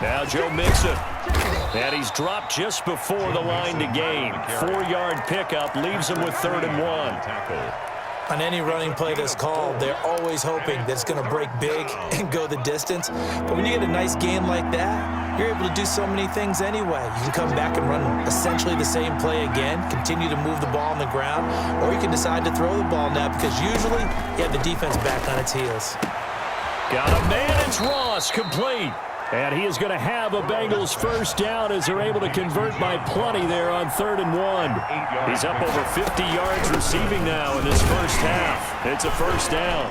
Now Joe Mixon. And he's dropped just before the line to gain. 4-yard pickup leaves him with 3rd and 1. On any running play that's called, they're always hoping that it's going to break big and go the distance. But when you get a nice game like that, you're able to do so many things anyway. You can come back and run essentially the same play again, continue to move the ball on the ground, or you can decide to throw the ball now because usually you have the defense back on its heels. Got a man, it's Ross, complete. And he is going to have a Bengals first down as they're able to convert by plenty there on 3rd and 1. He's up over 50 yards receiving now in this first half. It's a first down.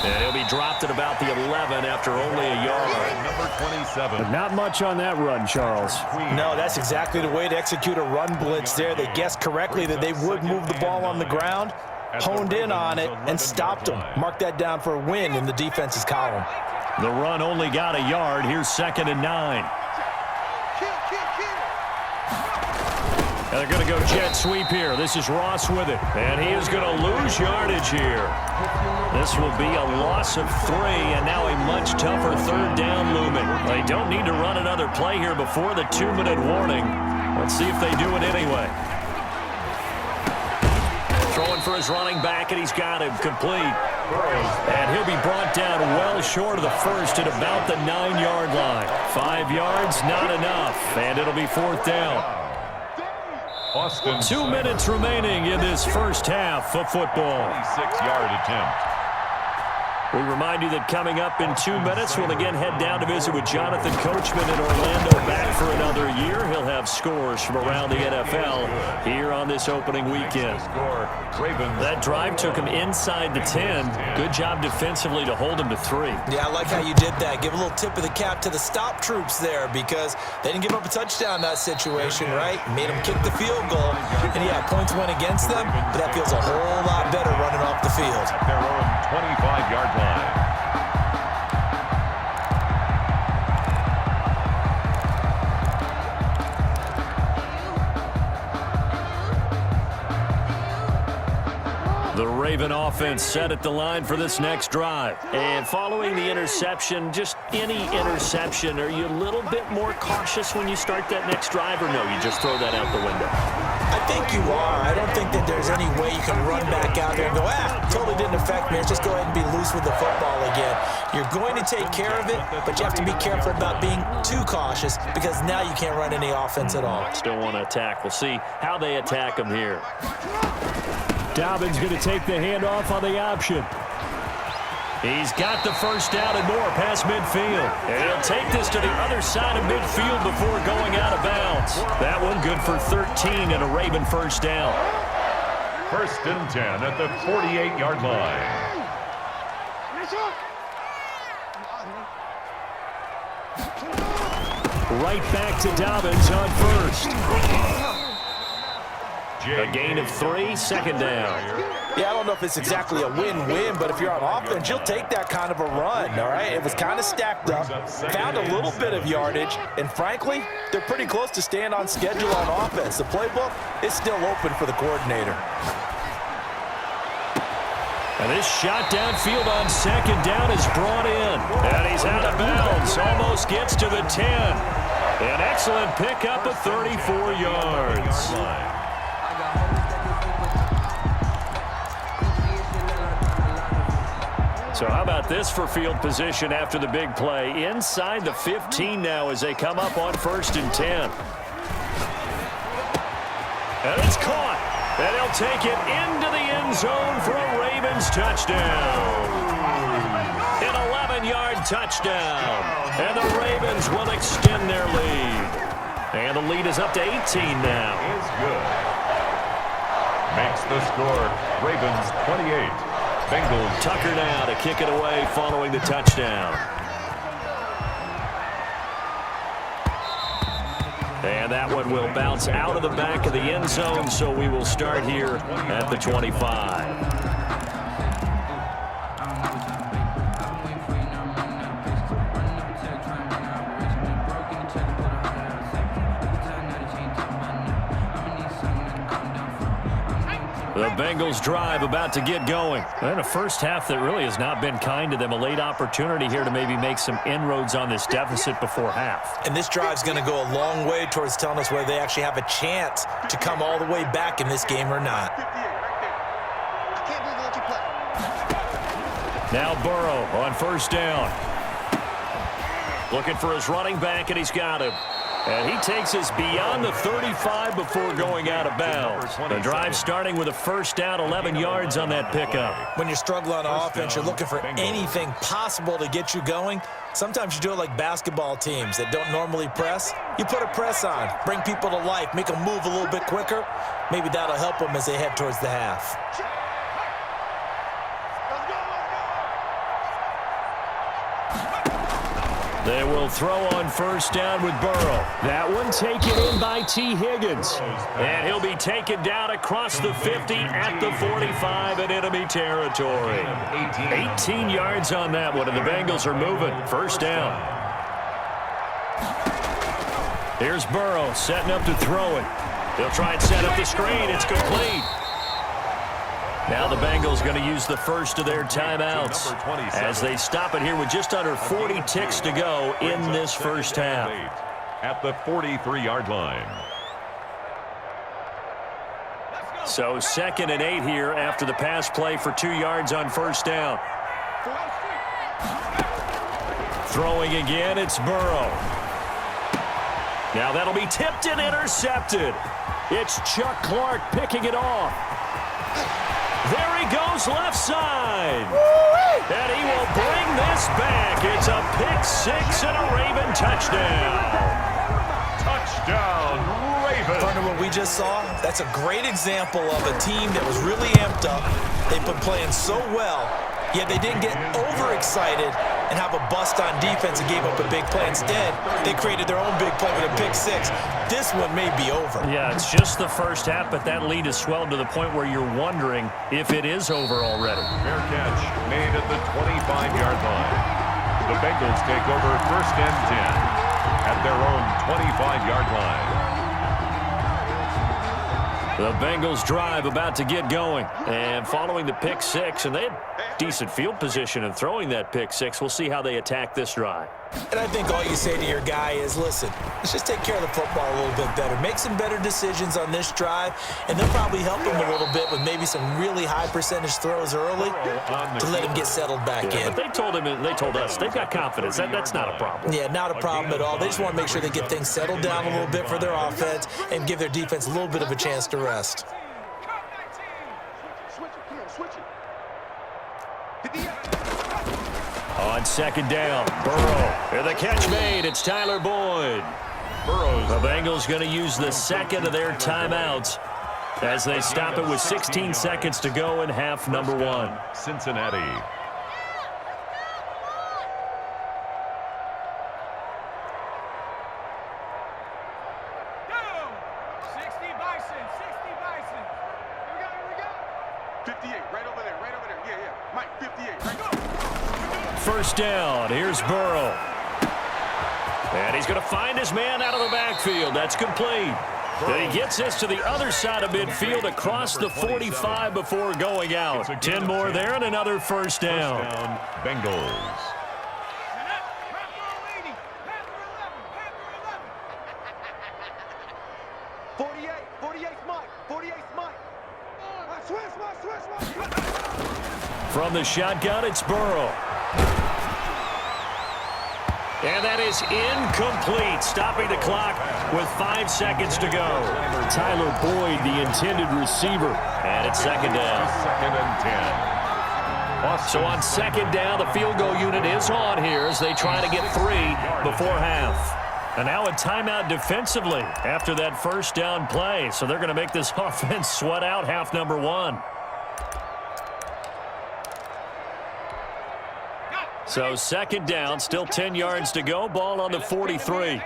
And he'll be dropped at about the 11 after only a yard. Number 27. But not much on that run, Charles. No, that's exactly the way to execute a run blitz there. They guessed correctly that they would move the ball on the ground, honed in on it, and stopped them. Mark that down for a win in the defense's column. The run only got a yard. Here's 2nd and 9. And they're going to go jet sweep here. This is Ross with it. And he is going to lose yardage here. This will be a loss of 3, and now a much tougher 3rd down looming. They don't need to run another play here before the 2-minute warning. Let's see if they do it anyway. Throwing for his running back, and he's got him complete. And he'll be brought down well short of the first at about the 9-yard line. 5 yards, not enough, and it'll be 4th down. 2 minutes remaining in this first half of football. 26-yard attempt. We remind you that coming up in 2 minutes, we'll again head down to visit with Jonathan Coachman in Orlando, back for another year. He'll have scores from around the NFL here on this opening weekend. That drive took him inside the 10. Good job defensively to hold him to 3. Yeah, I like how you did that. Give a little tip of the cap to the stop troops there because they didn't give up a touchdown in that situation, right? Made them kick the field goal. And, yeah, points went against them, but that feels a whole lot better running off the field. At their own 25-yard line. The Raven offense set at the line for this next drive. And following the interception, just any interception, are you a little bit more cautious when you start that next drive, or no, you just throw that out the window? I think you are. I don't think that there's any way you can run back out there and go, totally didn't affect me. Let's just go ahead and be loose with the football again. You're going to take care of it, but you have to be careful about being too cautious because now you can't run any offense at all. Still want to attack. We'll see how they attack them here. Dobbins going to take the handoff on the option. He's got the first down and more past midfield. And he'll take this to the other side of midfield before going out of bounds. That one good for 13 and a Raven first down. 1st and 10 at the 48-yard line. Right back to Dobbins on 1st. A gain of 3, 2nd down. Yeah, I don't know if it's exactly a win-win, but if you're on offense, you'll take that kind of a run, all right? It was kind of stacked up, found a little bit of yardage, and frankly, they're pretty close to staying on schedule on offense. The playbook is still open for the coordinator. And this shot downfield on 2nd down is brought in. And he's out of bounds, almost gets to the 10. An excellent pickup of 34 yards. So how about this for field position after the big play? Inside the 15 now as they come up on 1st and 10. And it's caught. And he'll take it into the end zone for a Ravens touchdown. An 11-yard touchdown. And the Ravens will extend their lead. And the lead is up to 18 now. Is good. Makes the score Ravens 28. Bengals. Tucker now to kick it away following the touchdown. And that one will bounce out of the back of the end zone, so we will start here at the 25. The Bengals drive about to get going. And a first half that really has not been kind to them. A late opportunity here to maybe make some inroads on this deficit before half. And this drive's going to go a long way towards telling us whether they actually have a chance to come all the way back in this game or not. Now Burrow on first down. Looking for his running back, and he's got him. And he takes us beyond the 35 before going out of bounds. The drive starting with a first down, 11 yards on that pickup. When you're struggling on offense, you're looking for anything possible to get you going. Sometimes you do it like basketball teams that don't normally press. You put a press on, bring people to life, make them move a little bit quicker. Maybe that'll help them as they head towards the half. They will throw on first down with Burrow. That one taken in by T. Higgins. And he'll be taken down across the 50 at the 45 in enemy territory. 18 yards on that one, and the Bengals are moving. First down. Here's Burrow setting up to throw it. He'll try and set up the screen. It's complete. Now the Bengals going to use the first of their timeouts as they stop it here with just under 40 ticks to go in this first half. At the 43-yard line. So 2nd and 8 here after the pass play for 2 yards on first down. Throwing again, it's Burrow. Now that'll be tipped and intercepted. It's Chuck Clark picking it off. There he goes left side. And he will bring this back. It's a pick-6 and a Raven touchdown. Touchdown, Ravens. Partner, what we just saw, that's a great example of a team that was really amped up. They've been playing so well, yet they didn't get overexcited and have a bust on defense and gave up a big play. Instead, they created their own big play with a pick-6. This one may be over. Yeah, it's just the first half, but that lead has swelled to the point where you're wondering if it is over already. Fair catch made at the 25-yard line. The Bengals take over 1st and 10 at their own 25-yard line. The Bengals drive about to get going. And following the pick-6, and they had decent field position in throwing that pick-6. We'll see how they attack this drive. And I think all you say to your guy is, listen, let's just take care of the football a little bit better. Make some better decisions on this drive, and they'll probably help him a little bit with maybe some really high percentage throws early to let him get settled back in. But they told him, and they told us, they've got confidence. That's not a problem. Yeah, not a problem at all. They just want to make sure they get things settled down a little bit for their offense and give their defense a little bit of a chance to rest. On 2nd down, Burrow. And the catch made. It's Tyler Boyd. The Bengals going to use the 2nd of their timeouts as they stop it with 16 seconds to go in half number 1. Cincinnati. First down, here's Burrow. And he's going to find his man out of the backfield. That's complete. And he gets this to the other side of midfield across the 45 before going out. 10 more there and another first down. Bengals. From the shotgun, it's Burrow. And that is incomplete, stopping the clock with 5 seconds to go. Tyler Boyd, the intended receiver, and it's 2nd down. 2nd and 10. So on 2nd down, the field goal unit is on here as they try to get 3 before half. And now a timeout defensively after that first down play. So they're going to make this offense sweat out half number 1. So 2nd down, still 10 yards to go. Ball on the 43.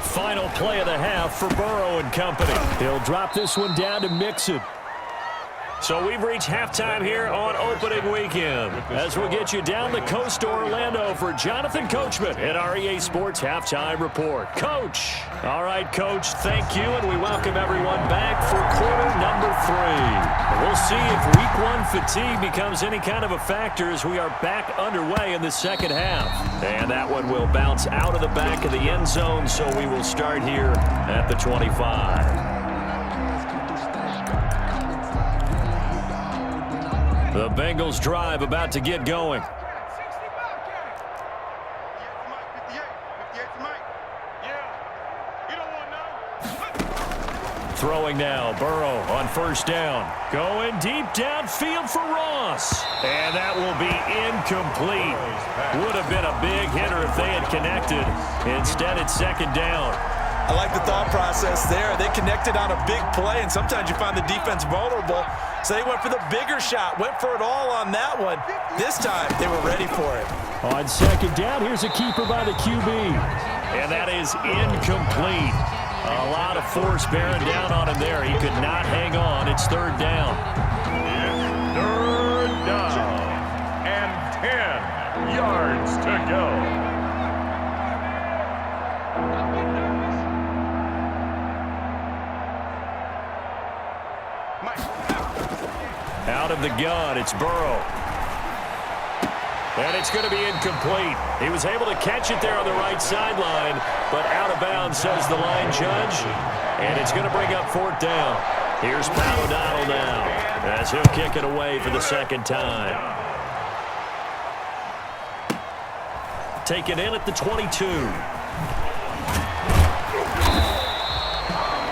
Final play of the half for Burrow and company. He'll drop this one down to Mixon. So we've reached halftime here on opening weekend. As we'll get you down the coast to Orlando for Jonathan Coachman at our EA Sports Halftime Report. Coach. All right, Coach, thank you, and we welcome everyone back for quarter number 3. We'll see if week 1 fatigue becomes any kind of a factor as we are back underway in the second half. And that one will bounce out of the back of the end zone, so we will start here at the 25. The Bengals drive about to get going. Throwing now, Burrow on first down. Going deep downfield for Ross. And that will be incomplete. Would have been a big hitter if they had connected. Instead, it's second down. I like the thought process there. They connected on a big play, and sometimes you find the defense vulnerable. So they went for the bigger shot, went for it all on that one. This time, they were ready for it. On second down, here's a keeper by the QB. And that is incomplete. A lot of force bearing down on him there. He could not hang on. It's third down. It's third down. And 10 yards to go. Out of the gun, it's Burrow. And it's going to be incomplete. He was able to catch it there on the right sideline, but out of bounds, says the line judge. And it's going to bring up fourth down. Here's Pat O'Donnell now, as he'll kick it away for the second time. Taken in at the 22.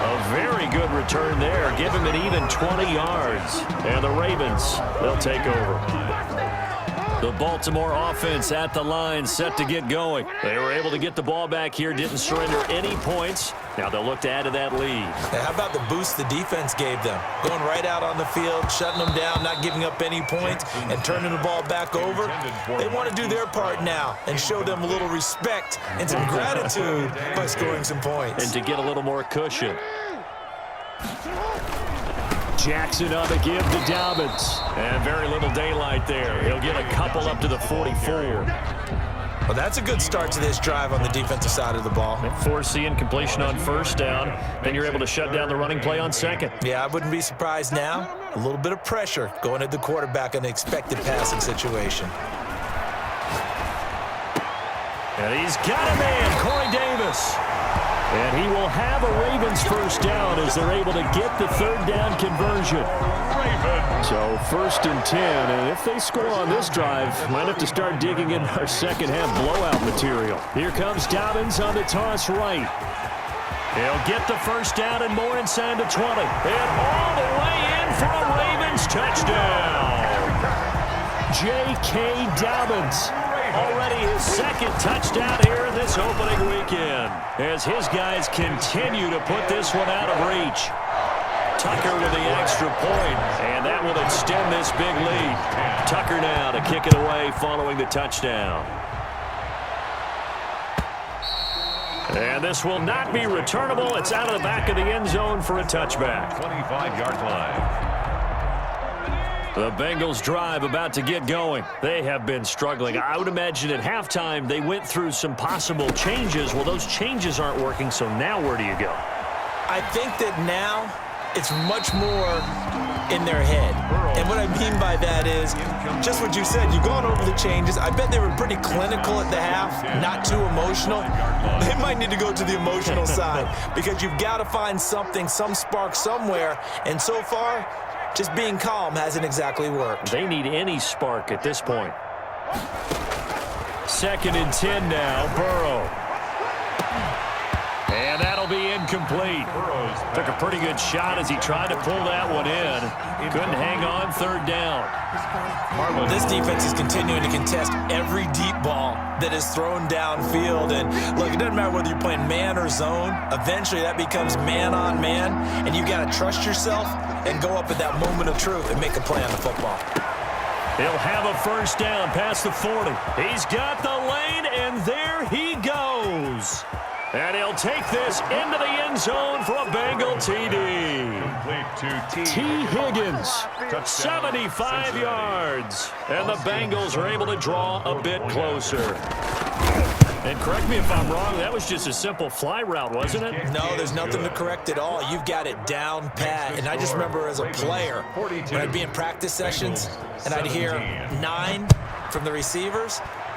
A very good return there. Give him an even 20 yards. And the Ravens, they'll take over. The Baltimore offense at the line, set to get going. They were able to get the ball back here, didn't surrender any points. Now they'll look to add to that lead. Now, how about the boost the defense gave them? Going right out on the field, shutting them down, not giving up any points, and turning the ball back over. They want to do their part now and show them a little respect and some gratitude by scoring some points. And to get a little more cushion. Jackson on the give to Dobbins. And very little daylight there. He'll get a couple up to the 44. Well, that's a good start to this drive on the defensive side of the ball. Force the incompletion on first down. Then you're able to shut down the running play on second. Yeah, I wouldn't be surprised now. A little bit of pressure going at the quarterback in the expected passing situation. And he's got a man, Corey Davis. And he will have a Ravens first down as they're able to get the third down conversion. So first and 10, and if they score on this drive, might have to start digging in our second half blowout material. Here comes Dobbins on the toss right. He'll get the first down and more inside the 20. And all the way in for a Ravens touchdown. J.K. Dobbins. Already his second touchdown here in this opening weekend as his guys continue to put this one out of reach. Tucker with the extra point, and that will extend this big lead. Tucker now to kick it away following the touchdown. And this will not be returnable. It's out of the back of the end zone for a touchback. 25-yard line. The Bengals drive about to get going. They have been struggling. I would imagine at halftime they went through some possible changes. Well, those changes aren't working, so now where do you go? I think that now it's much more in their head. And what I mean by that is just what you said. You've gone over the changes. I bet they were pretty clinical at the half, not too emotional. They might need to go to the emotional side because you've got to find something, some spark somewhere. And so far, just being calm hasn't exactly worked. They need any spark at this point. Second and 10 now, Burrow. And that'll be incomplete. Took a pretty good shot as he tried to pull that one in. Couldn't hang on, third down. This defense is continuing to contest every deep ball that is thrown downfield. And look, it doesn't matter whether you're playing man or zone. Eventually that becomes man on man. And you've got to trust yourself and go up at that moment of truth and make a play on the football. He'll have a first down past the 40. He's got the lane, and there he goes. And he'll take this into the end zone for a Bengal TD. Complete to T. Higgins, 75 yards. And the Bengals are able to draw a bit closer. And correct me if I'm wrong, that was just a simple fly route, wasn't it? No, there's nothing to correct at all. You've got it down pat. And I just remember as a player, when I'd be in practice sessions and I'd hear 9 from the receivers,